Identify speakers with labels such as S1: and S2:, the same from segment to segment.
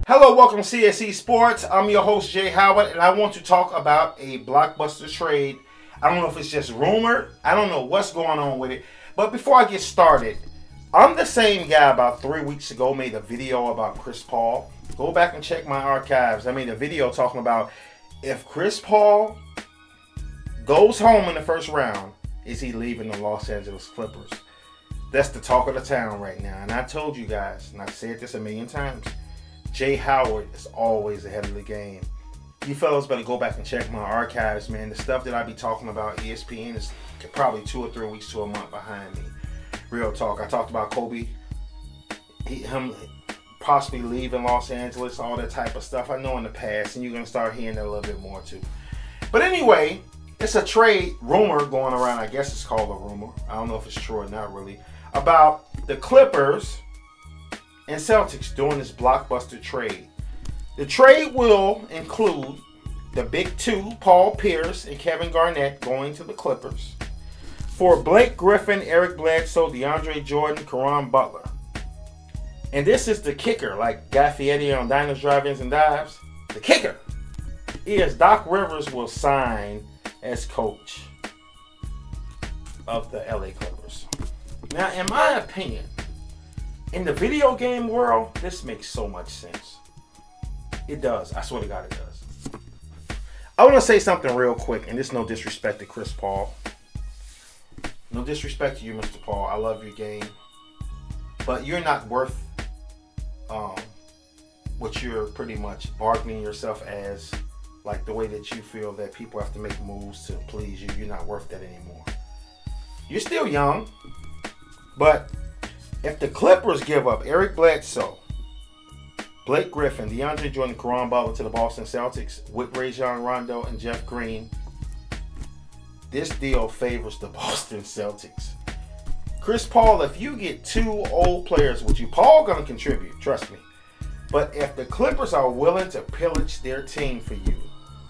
S1: Hello, welcome to CSE Sports. I'm your host, Jay Howard, and I want to talk about a blockbuster trade. I don't know if it's just rumored. I don't know what's going on with it. But before I get started, I'm the same guy about 3 weeks ago made a video about Chris Paul. Go back and check my archives. I made a video talking about if Chris Paul goes home in the first round, is he leaving the Los Angeles Clippers? That's the talk of the town right now. And I told you guys, and I've said this a million times, Jay Howard is always ahead of the game. You fellas better go back and check my archives, man. The stuff that I be talking about, ESPN is probably 2 or 3 weeks to a month behind me. Real talk. I talked about Kobe, him possibly leaving Los Angeles, all that type of stuff. I know in the past, and you're going to start hearing that a little bit more too. But anyway, it's a trade rumor going around. I guess it's called a rumor. I don't know if it's true or not really. About the Clippers and Celtics doing this blockbuster trade. The trade will include the big two, Paul Pierce and Kevin Garnett, going to the Clippers for Blake Griffin, Eric Bledsoe, DeAndre Jordan, Caron Butler. And this is the kicker, like Guy Fieri on Diners, Drive-Ins, and Dives. The kicker is Doc Rivers will sign as coach of the LA Clippers. Now, in my opinion, in the video game world, this makes so much sense. It does. I swear to God, it does. I want to say something real quick, and this is no disrespect to Chris Paul. No disrespect to you, Mr. Paul. I love your game. But you're not worth what you're pretty much bargaining yourself as, like the way that you feel that people have to make moves to please you. You're not worth that anymore. You're still young, but if the Clippers give up Eric Bledsoe, Blake Griffin, DeAndre Jordan, Caron Butler to the Boston Celtics with Rajon Rondo and Jeff Green, this deal favors the Boston Celtics. Chris Paul, if you get 2 old players with you, Paul going to contribute, trust me. But if the Clippers are willing to pillage their team for you,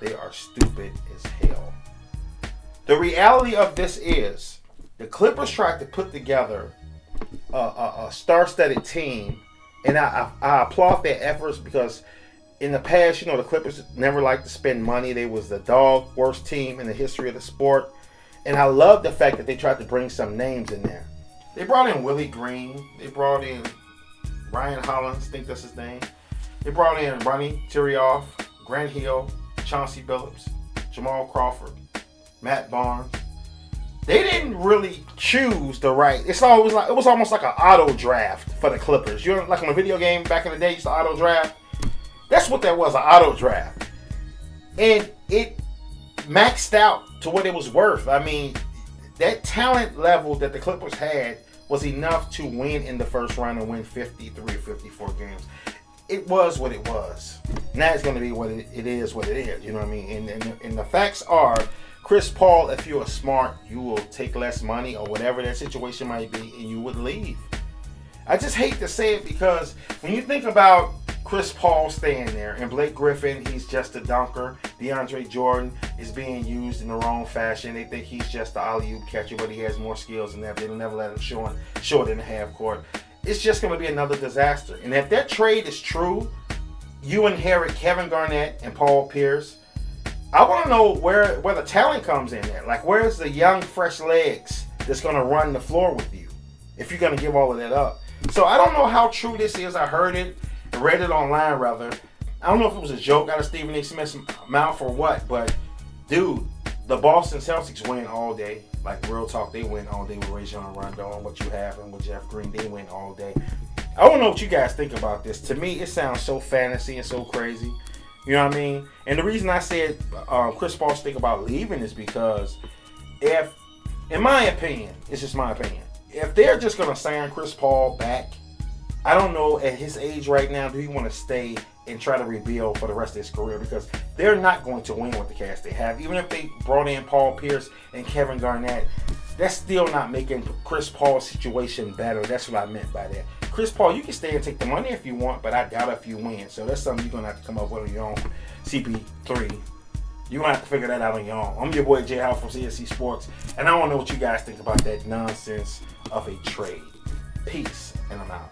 S1: they are stupid as hell. The reality of this is the Clippers tried to put together a star-studded team, and I applaud their efforts because in the past, you know, the Clippers never liked to spend money. They was the worst team in the history of the sport, and I love the fact that they tried to bring some names in there. They brought in Willie Green. They brought in Ryan Hollins, I think that's his name. They brought in Ronnie Tyrioff, Grant Hill, Chauncey Billups, Jamal Crawford, Matt Barnes. They didn't really choose the right. It was almost like an auto draft for the Clippers. You know, like on a video game back in the day, you used to auto draft. That's what that was, an auto draft. And it maxed out to what it was worth. I mean, that talent level that the Clippers had was enough to win in the first round and win 53 or 54 games. It was what it was. Now it's going to be what it is, what it is. You know what I mean? And the facts are, Chris Paul, if you're smart, you will take less money or whatever that situation might be, and you would leave. I just hate to say it because when you think about Chris Paul staying there and Blake Griffin, he's just a dunker. DeAndre Jordan is being used in the wrong fashion. They think he's just the alley-oop catcher, but he has more skills than that. They'll never let him short in the half court. It's just going to be another disaster. And if that trade is true, you inherit Kevin Garnett and Paul Pierce. I want to know where the talent comes in there. Like, where's the young, fresh legs that's going to run the floor with you if you're going to give all of that up? So I don't know how true this is. I heard it, read it online rather. I don't know if it was a joke out of Stephen A. Smith's mouth or what, but dude, the Boston Celtics win all day. Like, real talk, they win all day with Rajon Rondo and what you have and with Jeff Green. They win all day. I don't know what you guys think about this. To me, it sounds so fantasy and so crazy. You know what I mean? And the reason I said Chris Paul's think about leaving is because if, in my opinion, it's just my opinion, if they're just going to sign Chris Paul back, I don't know at his age right now, do he want to stay and try to rebuild for the rest of his career? Because they're not going to win with the cast they have. Even if they brought in Paul Pierce and Kevin Garnett, that's still not making Chris Paul's situation better. That's what I meant by that. Chris Paul, you can stay and take the money if you want, but I doubt if you win. So that's something you're going to have to come up with on your own, CP3. You're going to have to figure that out on your own. I'm your boy, Jay Howard from CSE Sports, and I want to know what you guys think about that nonsense of a trade. Peace, and I'm out.